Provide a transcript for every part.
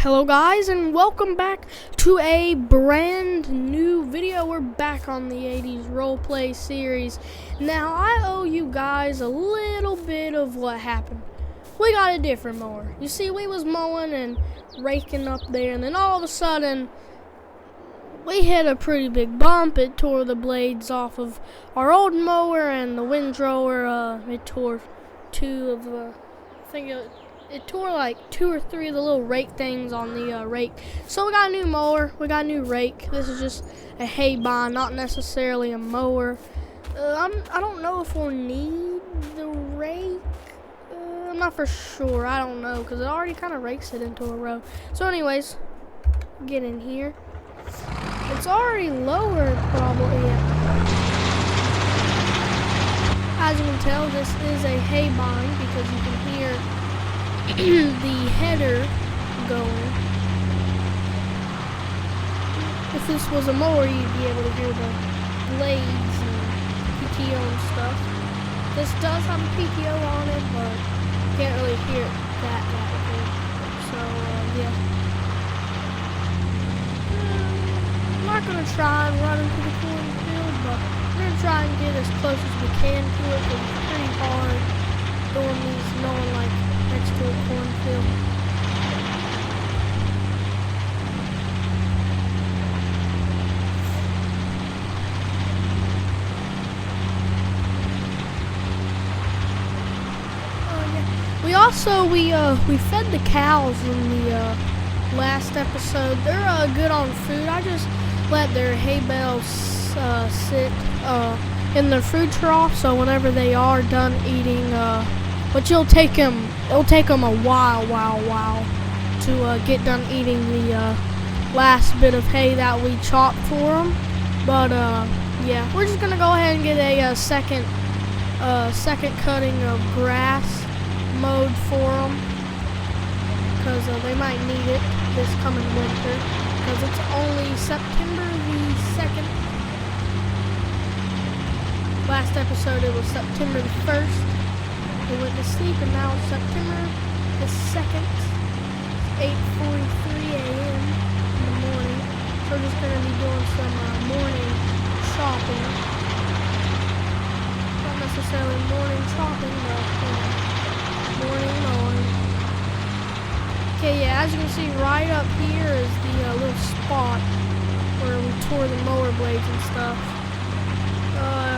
Hello guys, and welcome back to a brand new video. We're back on the 80s roleplay series. Now I owe you guys a little bit of what happened. We got a different mower. You see, we was mowing and raking up there, and then all of a sudden we hit a pretty big bump. It tore the blades off of our old mower, and the windrower, it tore two of the, it tore like 2 or 3 of the little rake things on the rake. So we got a new mower, we got a new rake. This is just a hay bind, not necessarily a mower. I don't know if we'll need the rake. I'm not for sure, I don't know, because it already kind of rakes it into a row. So anyways, get in here. It's already lowered probably. As you can tell, this is a hay bind because you can hear the header going. If this was a mower, you'd be able to hear the blades and PTO and stuff. This does have a PTO on it, but you can't really hear it that good. So, yeah. I'm not going to try and run into the cornfield, but we're going to try and get as close as we can to it, because it's pretty hard doing these knowing like next to a cornfield. We fed the cows in the last episode. They're good on food. I just let their hay bales sit in their food trough, so whenever they are done eating, which it'll take them a while to get done eating the last bit of hay that we chopped for them. But yeah, we're just gonna go ahead and get a second cutting of grass mowed for them, because they might need it this coming winter, because it's only September the 2nd. Last episode it was September the 1st. We went to sleep, and now it's September the 2nd. It's 8:43 a.m. in the morning. So we're just going to be doing some morning shopping. Not necessarily morning shopping, but morning mowing. Okay, yeah, as you can see, right up here is the little spot where we tore the mower blades and stuff.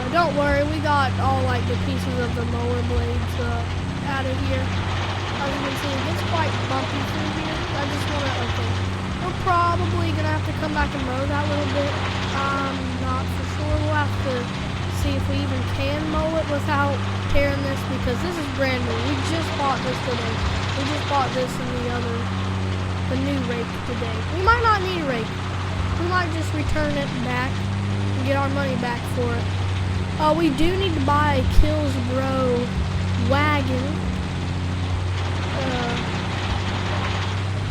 Don't worry, we got all like the pieces of the mower blades out of here. As you can see, it gets quite bumpy through here. I just want to, okay, we're probably going to have to come back and mow that little bit. I'm not for sure. We'll have to see if we even can mow it without tearing this, because this is brand new. We just bought this today. We just bought this in the new rake today. We might not need a rake. We might just return it back and get our money back for it. We do need to buy a Killsbro wagon.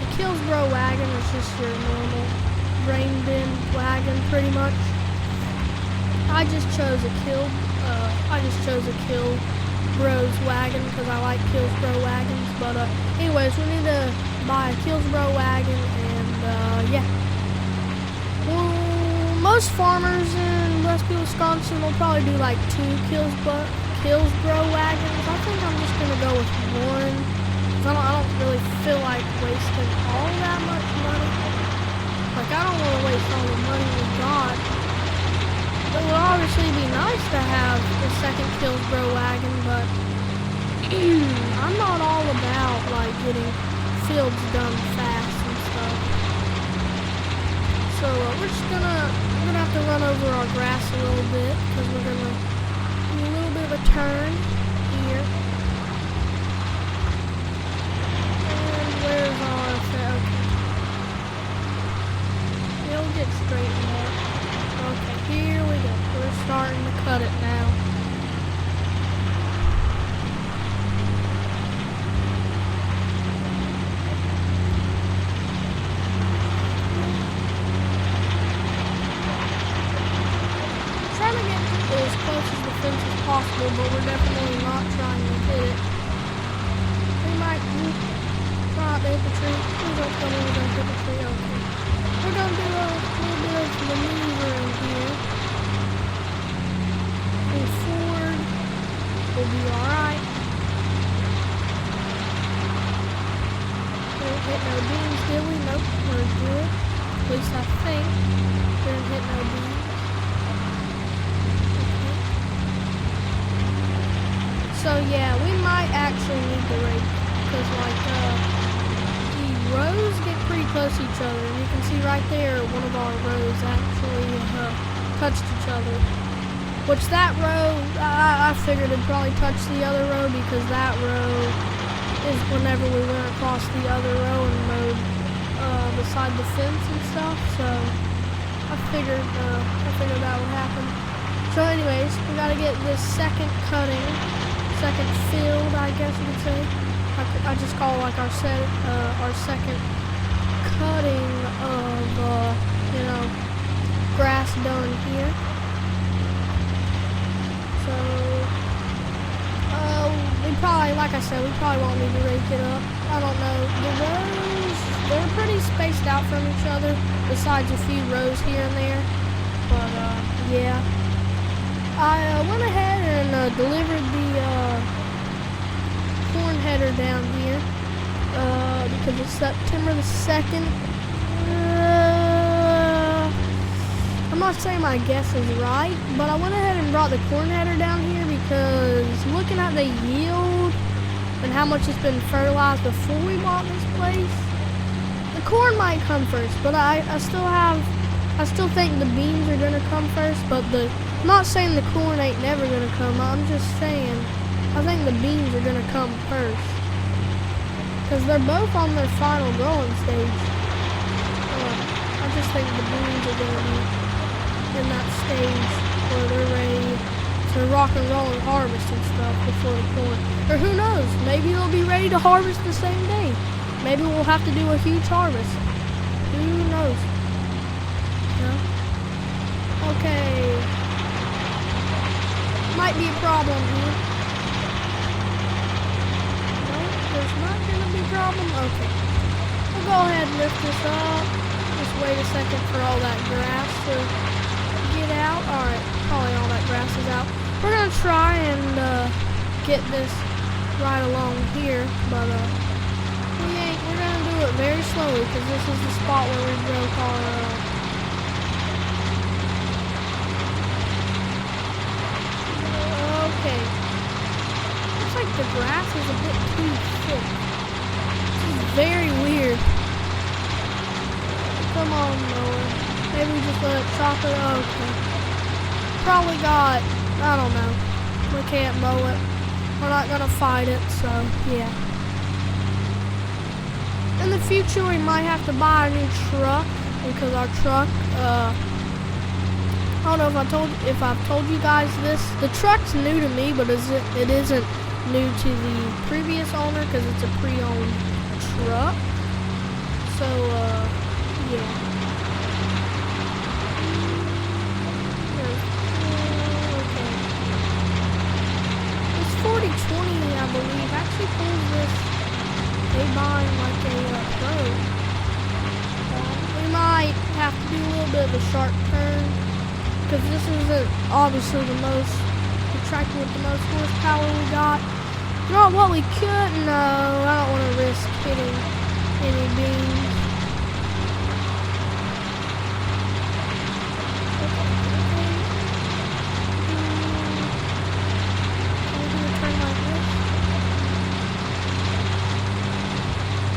The Killsbro wagon is just your normal grain bin wagon, pretty much. I just chose a Killsbro's wagon because I like Killsbro wagons. But anyways, we need to buy a Killsbro wagon, and yeah. Most farmers in Westby Wisconsin will probably do like 2 Killsbro wagons. I think I'm just gonna go with one. I don't really feel like wasting all that much money. Like, I don't want to waste all the money we got. It would obviously be nice to have a second Killsbro wagon, but I'm not all about like getting fields done fast and stuff. So we're just gonna have to run over our grass a little bit, because we're gonna do a little bit of a turn here. And where's our okay? It'll get straightened out. Okay, here we go. We're starting to cut it now. Trying to get as close as the fence as possible, but we're definitely not trying to tree. Please don't tell me we're gonna hit the tree. Okay. We're gonna do a little bit of maneuvering here. Move forward. We'll be alright. Didn't hit no beams, did we? Nope, we're good. At least I think. Didn't hit no beams. Okay. So yeah, we might actually need the rake. Because like, the rows get pretty close to each other. And you can see right there, one of our rows actually touched each other. Which that row, I figured it'd probably touch the other row because that row is whenever we went across the other row and mowed beside the fence and stuff. So I figured that would happen. So anyways, we gotta get this second field, I guess you could say. I just call it like our second cutting of grass done here. So we probably, like I said, we probably won't need to rake it up. I don't know. The rows, they're pretty spaced out from each other, besides a few rows here and there. But yeah, I went ahead and delivered the corn header down here because it's September the 2nd. I'm not saying my guess is right, but I went ahead and brought the corn header down here because looking at the yield and how much it's been fertilized before we bought this place, the corn might come first, but I still think the beans are gonna come first. But I'm not saying the corn ain't never gonna come. I'm just saying I think the beans are gonna come first because they're both on their final growing stage. I just think the beans are gonna be in that stage where they're ready to rock and roll and harvest and stuff before the corn. Or who knows, maybe they'll be ready to harvest the same day. Maybe we'll have to do a huge harvest. Who knows? Yeah. Okay. Might be a problem here. No, there's not gonna be a problem? Okay. We'll go ahead and lift this up. Just wait a second for all that grass to get out. Alright, probably all that grass is out. We're gonna try and get this right along here, but we're gonna do it very slowly because this is the spot where we broke our okay. Looks like the grass is a bit too thick. This is very weird. Come on, Mower. Maybe we just let it chop it. Okay. Probably got, I don't know. We can't mow it. We're not gonna fight it, so yeah. In the future, we might have to buy a new truck because our truck, I don't know if I've told you guys this. The truck's new to me, but it isn't new to the previous owner because it's a pre-owned truck. So, yeah. This 4020, I believe, actually pulls this A-bine like a pro. We might have to do a little bit of a sharp turn because this isn't obviously the tractor with the most horsepower we got. Not what we could. No, I don't want to risk hitting any beams.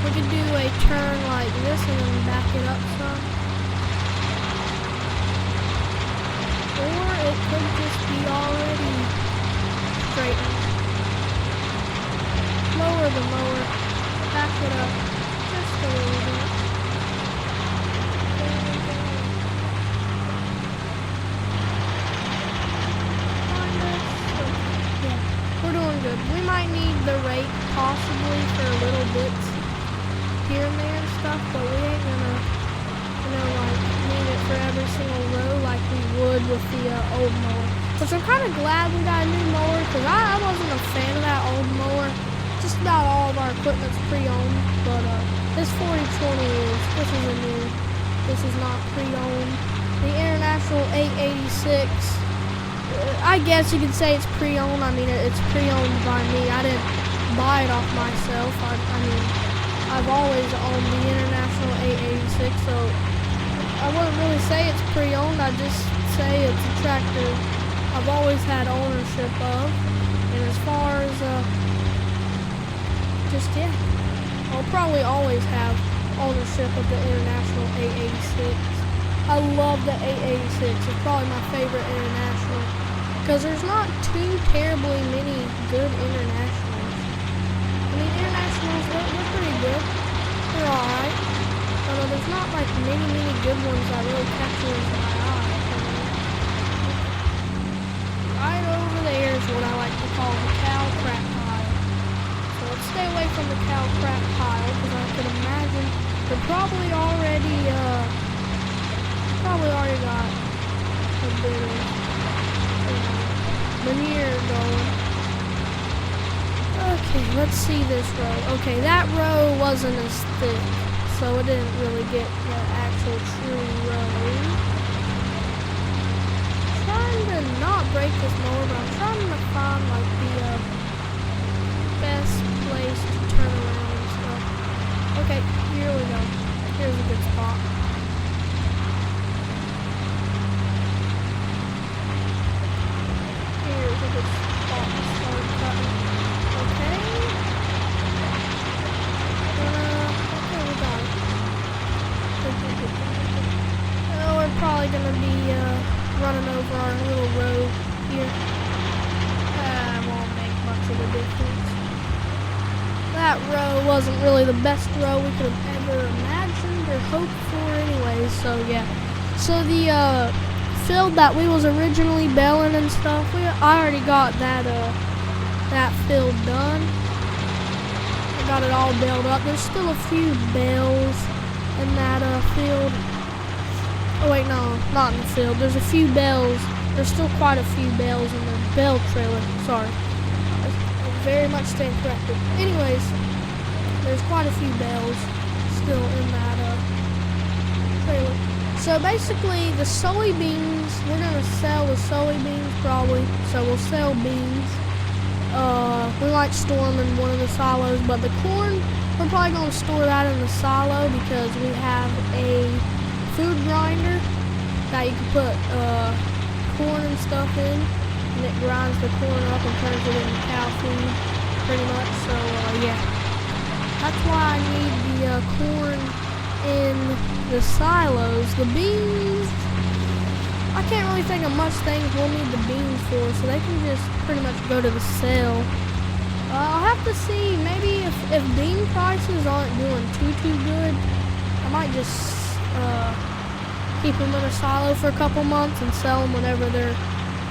We could do a turn like this and then back it up some. Or it could just be already straightened. Lower the mower, back it up just a little bit. Yeah, we're doing good. We might need the rake possibly for little bits here and there and stuff, but we ain't gonna, like need it for every single row like we would with the old mower. Which I'm kind of glad we got a new mower because I wasn't a fan of that old mower. Just about all of our equipment's pre-owned, but This 4020 this is not pre-owned. The International 886, I guess you could say it's pre-owned. I mean, it's pre-owned by me. I didn't buy it off myself. I mean, I've always owned the International 886, so I wouldn't really say it's pre-owned. I just say it's a tractor I've always had ownership of. And as far as yeah, I'll probably always have ownership of the International 886. I love the 886. It's probably my favorite International because there's not too terribly many good Internationals. I mean, Internationals, they're pretty good. They're alright. Although there's not like many good ones that really captures my eye. Right over there is what I like to call the cow crap pile. So let's stay away from the cow crap pile because I could imagine they're probably already got a bit of veneer going. Okay, let's see this row. Okay, that row wasn't as thick, so it didn't really get the actual true row. I'm trying to not break this mower, but I'm trying to find like the best place to turn around and stuff. Okay, here we go. Here's a good spot. Here's a good spot to start cutting. Okay. Okay, we got it. Oh, we're probably gonna be running over our little road here. That won't make much of a difference. That row wasn't really the best row we could have ever imagined or hoped for anyway, so yeah. So the field that we was originally baling and stuff, I already got that field done. I got it all baled up. There's still a few bales in that field. Oh wait, no, not in the field. There's a few bales. There's still quite a few bales in the bale trailer. Sorry. Very much stand corrected. Anyways, there's quite a few bales still in that trailer. So basically, the soybeans, we're gonna sell the soybeans probably. So we'll sell beans. We might store them in one of the silos, but the corn, we're probably gonna store that in the silo because we have a food grinder that you can put corn and stuff in. And it grinds the corn up and turns it into cow food, pretty much. So yeah, that's why I need the corn in the silos. The beans, I can't really think of much things we'll need the beans for, so they can just pretty much go to the sale. I'll have to see, maybe if bean prices aren't doing too good, I might just keep them in a silo for a couple months and sell them whenever they're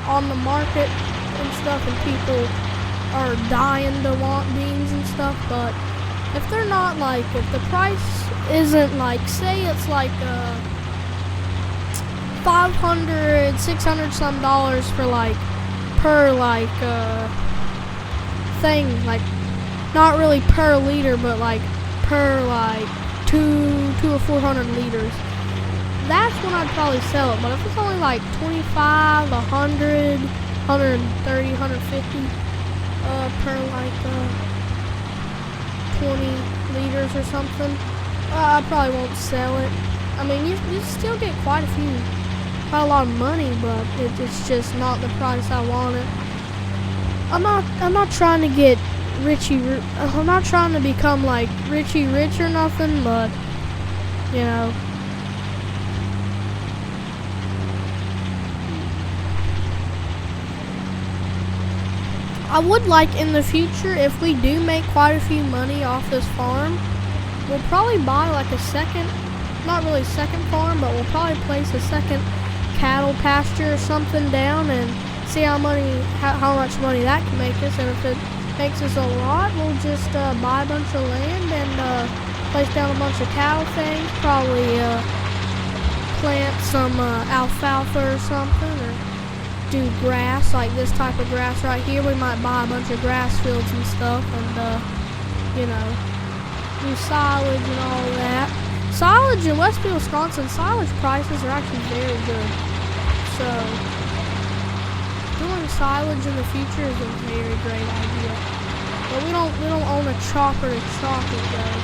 on the market and stuff and people are dying to want beans and stuff. But if they're not, like, if the price isn't like, say it's like $500, $600 some dollars for like per like thing, like not really per liter but like per like two or 400 liters, that's when I'd probably sell it. But if it's only like 25, 100, 130, 150 per like 20 liters or something, I probably won't sell it. I mean, you still get quite a lot of money, but it's just not the price I wanted. I'm not trying to get I'm not trying to become like Richie Rich or nothing, but you know. I would like in the future, if we do make quite a few money off this farm, we'll probably buy like a second, not really second farm, but we'll probably place a second cattle pasture or something down and see how much money that can make us. And if it makes us a lot, we'll just buy a bunch of land and place down a bunch of cattle things, probably plant some alfalfa or something, or do grass, like this type of grass right here. We might buy a bunch of grass fields and stuff, and you know, do silage and all that. Silage in Westby, Wisconsin, silage prices are actually very good. So, doing silage in the future is a very great idea. But we don't own a chopper to chop it though.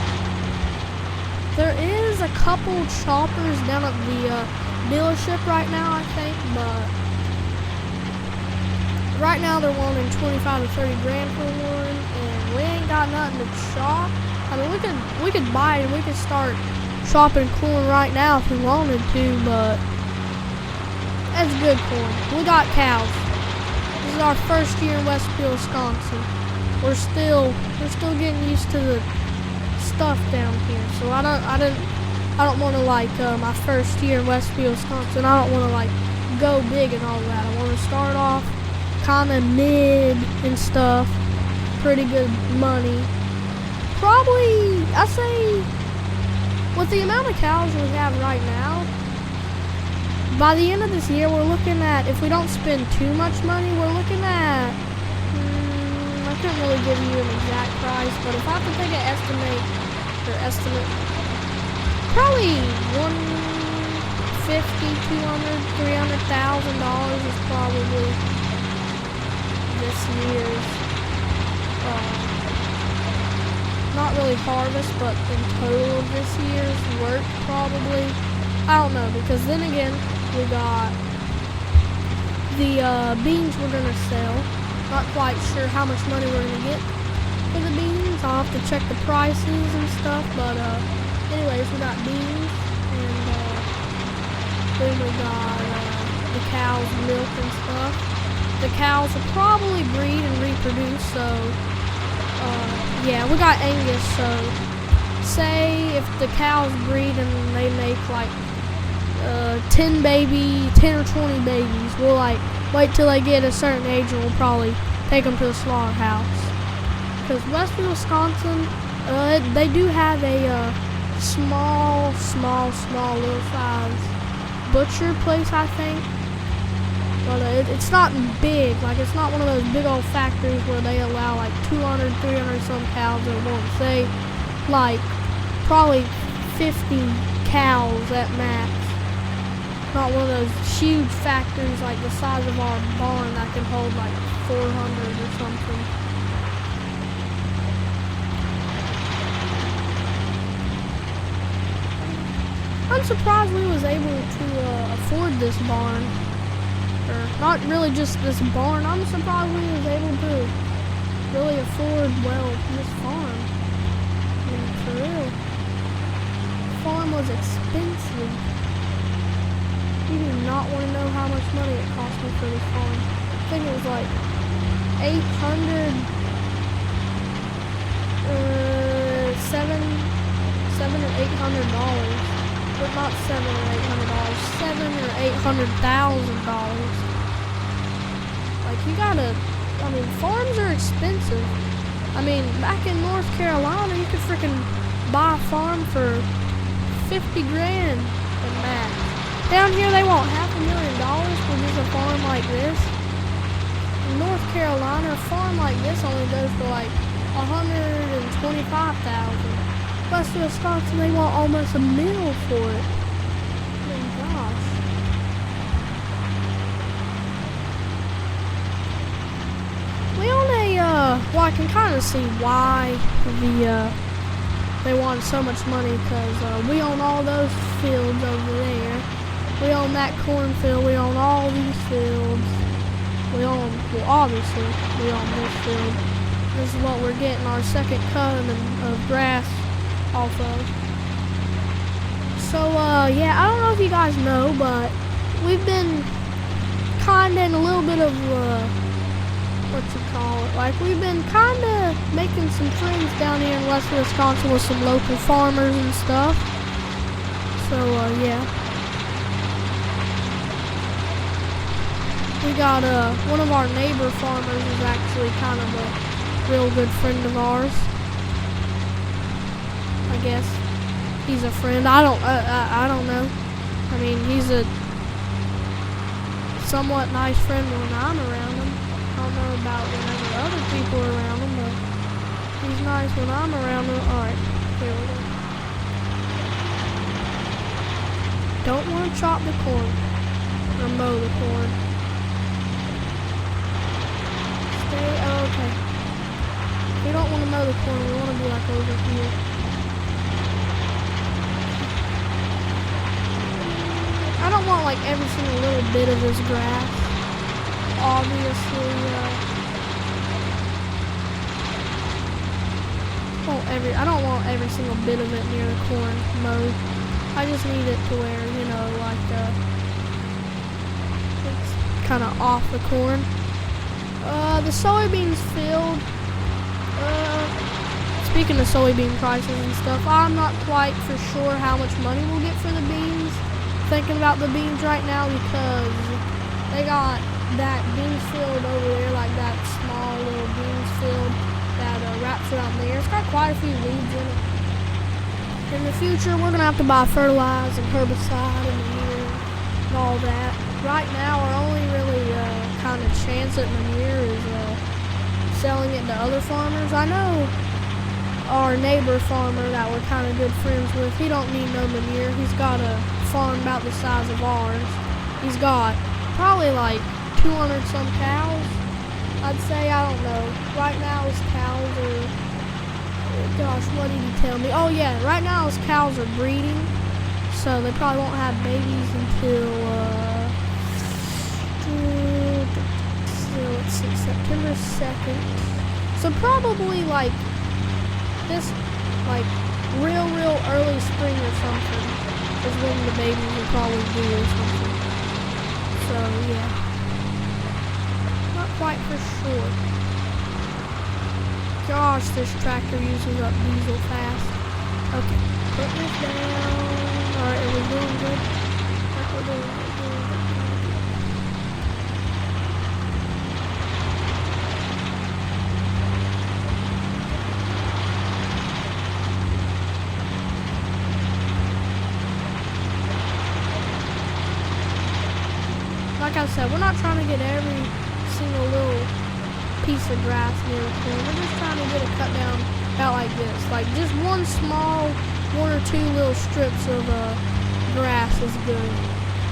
There is a couple choppers down at the dealership right now, I think, but right now they're wanting 25 to 30 grand for one, and we ain't got nothing to chop. I mean, we could buy it and we could start chopping corn right now if we wanted to, but that's good corn. We got cows. This is our first year in Westby, Wisconsin. We're still getting used to the stuff down here. So I don't want to like my first year in Westby, Wisconsin. I don't want to like go big and all that. I want to start off kind of mid and stuff. Pretty good money. Probably, I say, with the amount of cows we have right now, by the end of this year, we're looking at, if we don't spend too much money, we're looking at, I couldn't really give you an exact price, but if I have to take an estimate, probably $150,000, $200,000, $300,000 is probably this year's, not really harvest, but in total of this year's work probably. I don't know, because then again, we got the beans we're gonna sell. Not quite sure how much money we're gonna get for the beans. I'll have to check the prices and stuff, but anyways, we got beans, and then we got the cows' milk and stuff. The cows will probably breed and reproduce, so yeah, we got Angus, so say if the cows breed and they make like 10 or 20 babies, we'll like wait till they get a certain age and we'll probably take them to the slaughterhouse. Because Westby, Wisconsin, they do have a small little size butcher place, I think. But it's not big, like it's not one of those big old factories where they allow like 200, 300 some cows at once. Say like probably 50 cows at max. Not one of those huge factories like the size of our barn that can hold like 400 or something. I'm surprised we was able to afford this barn. Or not really just this barn. I'm surprised we was able to really afford, well, this farm. I mean, for real. The farm was expensive. You do not want to know how much money it cost me for this farm. I think it was like $800, $700 or $800. But not $700 or $800, $700,000 or $800,000. Like you gotta, I mean, farms are expensive. I mean, back in North Carolina, you could freaking buy a farm for 50 grand at max. Down here, they want $500,000 for just a farm like this. In North Carolina, a farm like this only goes for like $125,000. Westby, Wisconsin, they want almost $1 million for it. Oh my gosh. We own a, well, I can kind of see why they want so much money, because we own all those fields over there. We own that cornfield. We own all these fields. We own, well, obviously, we own this field. This is what we're getting our second cut of grass off of. So yeah, I don't know if you guys know, but we've been kinda in a little bit of like we've been kinda making some friends down here in Westby, Wisconsin with some local farmers and stuff. So yeah, we got one of our neighbor farmers is actually kind of a real good friend of ours. I guess he's a friend. I don't know. I mean, he's a somewhat nice friend when I'm around him. I don't know about whenever other people are around him, but he's nice when I'm around him. Alright, Here we go. Don't want to chop the corn or mow the corn. Stay, oh, okay. We don't want to mow the corn, we want to be like over here. I don't want like every single little bit of this grass. Obviously, I don't want every single bit of it near the corn mowed. I just need it to where, you know, like, it's kind of off the corn. The soybeans field, speaking of soybean prices and stuff, I'm not quite for sure how much money we'll get for the beans. Thinking about the beans right now because they got that beans field over there, like that small little beans field that wraps around there. It's got quite a few weeds in it. In the future, we're going to have to buy fertilizer and herbicide and manure and all that. Right now, our only really kind of chance at manure is selling it to other farmers. I know our neighbor farmer that we're kind of good friends with, he don't need no manure. He's got a farm about the size of ours. He's got probably like 200 some cows. I'd say, I don't know. Right now his cows are, gosh, what did he tell me? Oh yeah, right now his cows are breeding, so they probably won't have babies until let's see, September 2nd. So probably like this, like real early spring or something is when the babies will probably be or something. So yeah, not quite for sure. Gosh, this tractor uses up diesel fast. Okay, put this down. Alright, are we doing good? We're doing good. Like I said, we're not trying to get every single little piece of grass near the corn. We're just trying to get it cut down about like this. Like just one or two little strips of grass is good.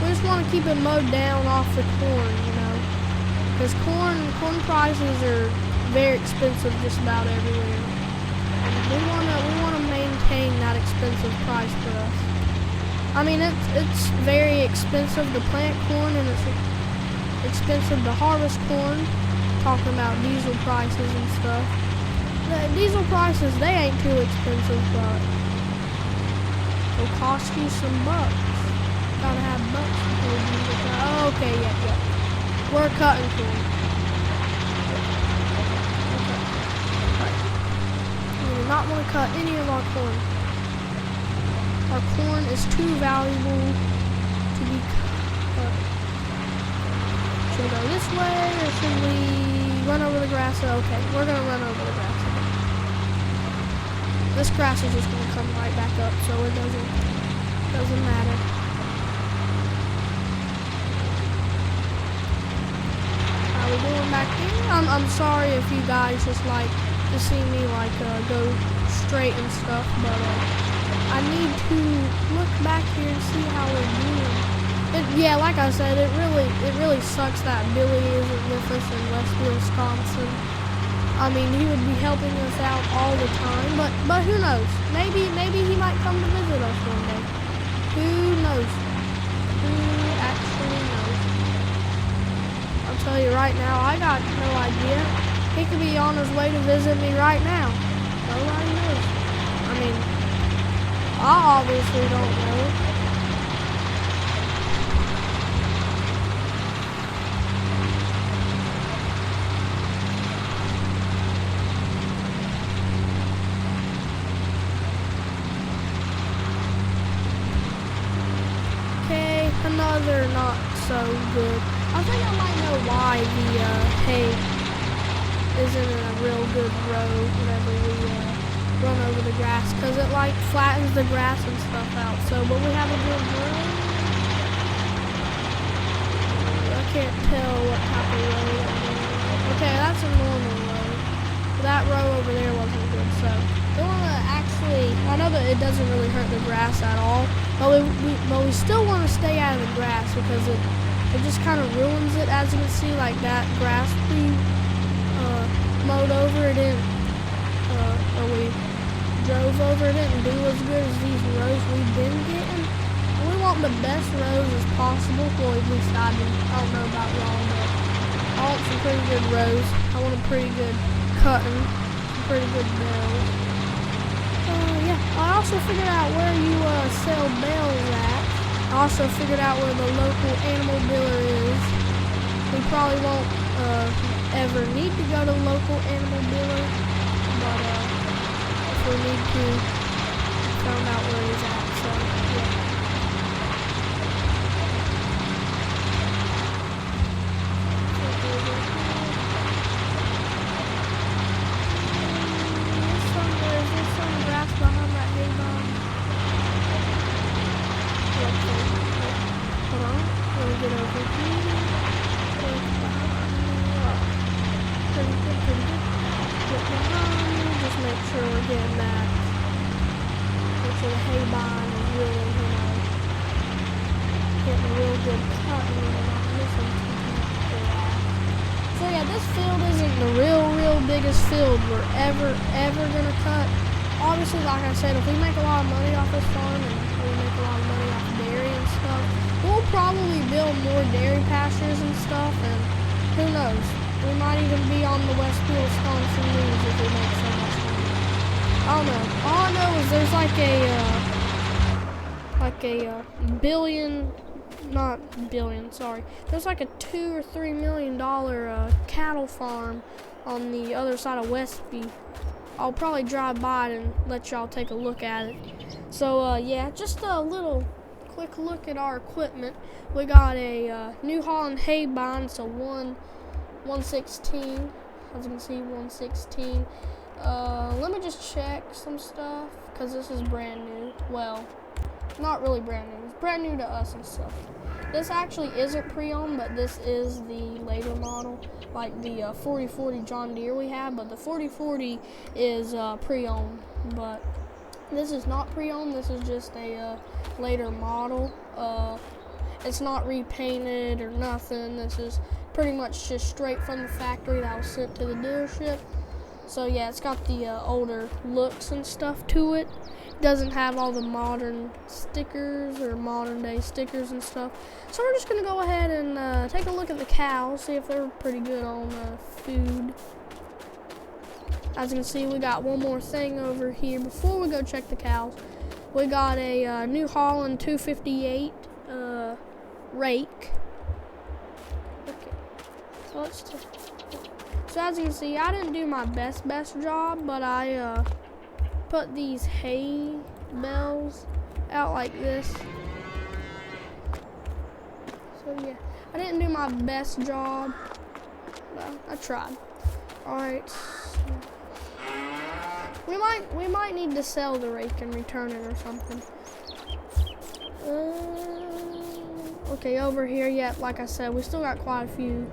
We just want to keep it mowed down off the corn, you know. Because corn prices are very expensive just about everywhere. And we want to maintain that expensive price for us. I mean, it's very expensive to plant corn and it's expensive to harvest corn. Talking about diesel prices and stuff. The diesel prices, they ain't too expensive, but it'll cost you some bucks. Gotta have bucks before diesel price. Oh, okay, yeah. We're cutting corn. Okay. Right. We do not want to cut any of our corn. Our corn is too valuable to be cut. Should we go this way, or should we run over the grass? Okay, we're going to run over the grass. This grass is just going to come right back up, so it doesn't matter. How we doing back here? I'm sorry if you guys just like to see me like go straight and stuff, but I need to look back here and see how we're doing. Yeah, like I said, it really sucks that Billy isn't with us in Westby Wisconsin. I mean, he would be helping us out all the time, but who knows? Maybe he might come to visit us one day. Who knows? Who actually knows? I'll tell you right now, I got no idea. He could be on his way to visit me right now. Nobody knows. I mean, I obviously don't know. Another not so good. I think I might know why the hay isn't in a real good row whenever we run over the grass, because it like flattens the grass and stuff out. So, but we have a good row. I can't tell what type of row that is. Okay, that's a normal row. That row over there wasn't good, so don't want to actually, I know that it doesn't really hurt the grass at all, but we still want to stay out of the grass because it just kind of ruins it. As you can see, like that grass we mowed over, it didn't, or we drove over, it didn't do as good as these rows we've been getting. And we want the best rows as possible. Well, at least I do. I don't know about y'all, but I want some pretty good rows. I want a pretty good cutting, some pretty good bells. Yeah, I also figured out where you sell bells at. I also figured out where the local animal dealer is. We probably won't ever need to go to the local animal dealer, but if we need to, found out where he's at, so yeah. There's some grass behind that hay barn. Hold on, let me get over here. Pretty good. Look behind me, just make sure we're getting that. Make sure the hay barn is really, getting a real good cut and not missing too much for that. So yeah, this field isn't the real biggest field we're ever gonna cut. Obviously, like I said, if we make a lot of money off this farm and we make a lot of money off dairy and stuff, we'll probably build more dairy pastures and stuff, and who knows? We might even be on the Westby Wisconsin news if we make so much money. I don't know. All I know is there's like a billion, not billion, sorry. There's like a $2 or $3 million cattle farm on the other side of Westby. I'll probably drive by and let y'all take a look at it. So yeah, just a little quick look at our equipment. We got a New Holland hay barn, so 116, as you can see, 116. Let me just check some stuff, because this is brand new. Well, not really brand new. It's brand new to us and stuff. This actually isn't pre-owned, but this is the later model, like the 4040 John Deere we have, but the 4040 is pre-owned, but this is not pre-owned. This is just a later model. It's not repainted or nothing. This is pretty much just straight from the factory that was sent to the dealership. So yeah, it's got the older looks and stuff to it. It doesn't have all the modern stickers or modern day stickers and stuff. So we're just gonna go ahead and take a look at the cows, see if they're pretty good on food. As you can see, we got one more thing over here before we go check the cows. We got a New Holland 258 rake. Okay, so let's check. So as you can see, I didn't do my best job, but I put these hay bales out like this. So yeah, I didn't do my best job, but I tried. All right, we might need to sell the rake and return it or something. Okay, over here, yeah, like I said, we still got quite a few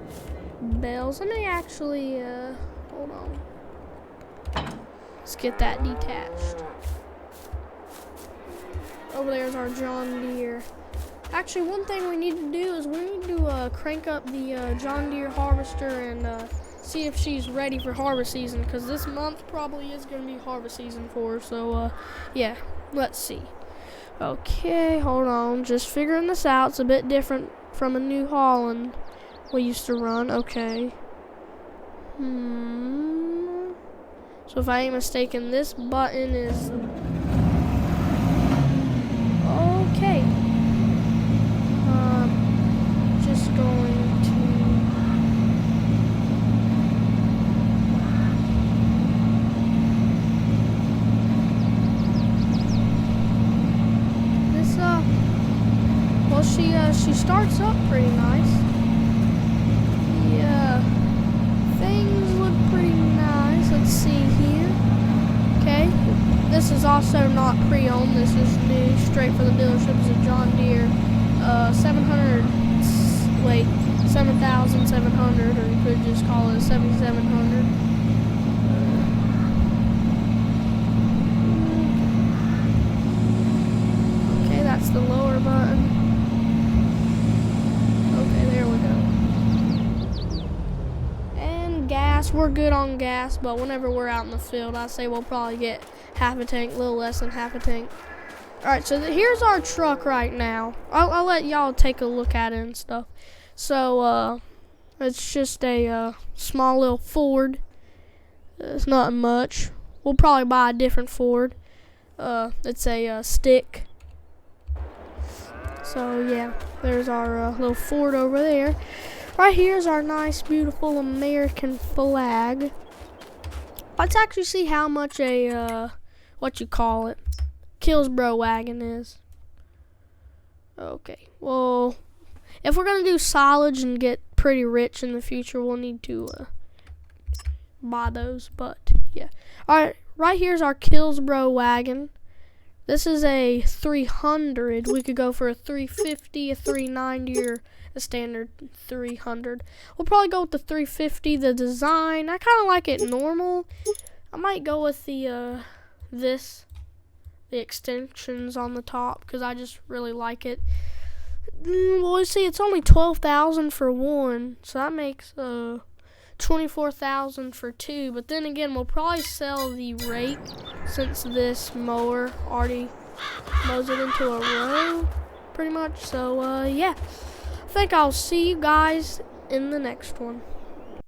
bales. Let me actually, hold on. Let's get that detached. Over there's our John Deere. Actually, one thing we need to do is we need to crank up the John Deere harvester and see if she's ready for harvest season, because this month probably is going to be harvest season for her. So, yeah, let's see. Okay, hold on. Just figuring this out. It's a bit different from a New Holland we used to run. Okay. So if I ain't mistaken, this button is okay. Just going to this well, she starts up pretty nice. Yeah, things look pretty nice. Let's see here. Okay, this is also not pre-owned. This is new, straight for the dealership. It's a John Deere 7,700, or you could just call it a 7,700. the lower button. Okay, there we go. And gas, we're good on gas, but whenever we're out in the field, I say we'll probably get half a tank, a little less than half a tank. Alright, so here's our truck right now. I'll let y'all take a look at it and stuff. So, it's just a small little Ford. It's not much. We'll probably buy a different Ford. It's a stick. So, yeah, there's our little Ford over there. Right here's our nice, beautiful American flag. Let's actually see how much a, Killsbro wagon is. Okay, well, if we're gonna do silage and get pretty rich in the future, we'll need to buy those, but yeah. Alright, right here's our Killsbro wagon. This is a 300. We could go for a 350, a 390, or a standard 300. We'll probably go with the 350. The design, I kind of like it normal. I might go with the the extensions on the top because I just really like it. Well, you see, it's only 12,000 for one, so that makes 24,000 for two. But then again, we'll probably sell the rake since this mower already mows it into a row, pretty much. So yeah, I think I'll see you guys in the next one.